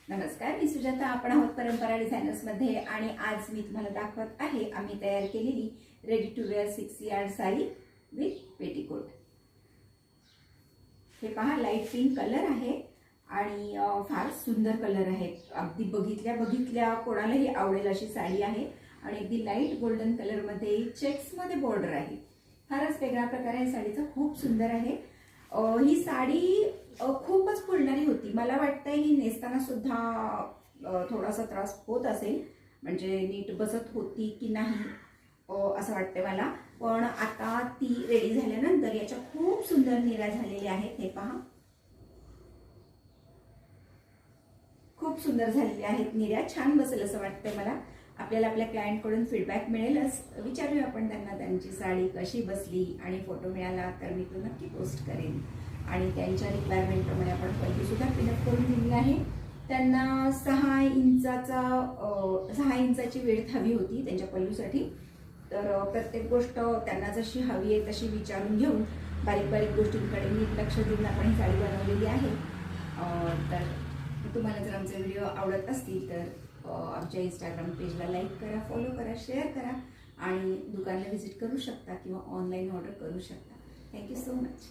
नमस्कार, मी सुजाता. आपण आहोत परंपरा डिझायनर्स मध्ये आणि आज मी तुम्हाला दाखवत आहे आम्ही तयार केलेली ready to wear 6 yard sari with petticoat. हे पहा, लाईट पिंक कलर आहे आणि फार सुंदर कलर आहे. अगदी बघितल्या कोणालाही आवडेल अशी साडी आहे आणि अगदी लाईट गोल्डन कलर मध्ये चेक्स मध्ये बॉर्डर आहे. फारच वेगळ्या प्रकार आहे साडीचा, खूप सुंदर आहे. ही साडी खूपच फुलणारी होती. मला वाटतं ही नेसताना सुद्धा थोडासा त्रास होत असेल, म्हणजे नीट बसत होती की नाही असं वाटतं मला. पण आता ती रेडी झाल्यानंतर याच्या खूप सुंदर निऱ्या झालेल्या आहेत. हे पहा, खूप सुंदर झालेल्या आहेत निऱ्या. छान बसेल असं वाटतंय मला. आपल्याला आपल्या क्लायंटकडून फीडबॅक मिळेलच. विचारूया आपण त्यांना त्यांची साडी कशी बसली आणि फोटो मिळाला तर मी तो नक्की पोस्ट करेन. आणि त्यांच्या रिक्वायरमेंटप्रमाणे आपण पल्लू सुद्धा पिनअप करून दिली आहे. त्यांना 6 इंचाची वेळेत हवी होती त्यांच्या पल्लूसाठी. तर प्रत्येक गोष्ट त्यांना जशी हवी आहे तशी विचारून घेऊन बारीक गोष्टींकडे मी लक्ष देऊन आपण ही साडी बनवलेली आहे. तर तुम्हाला जर आमचे व्हिडिओ आवडत असतील तर आमच्या इंस्टाग्राम पेजला लाईक करा, फॉलो करा, शेअर करा आणि दुकानला व्हिजिट करू शकता किंवा ऑनलाईन ऑर्डर करू शकता. Thank you so much.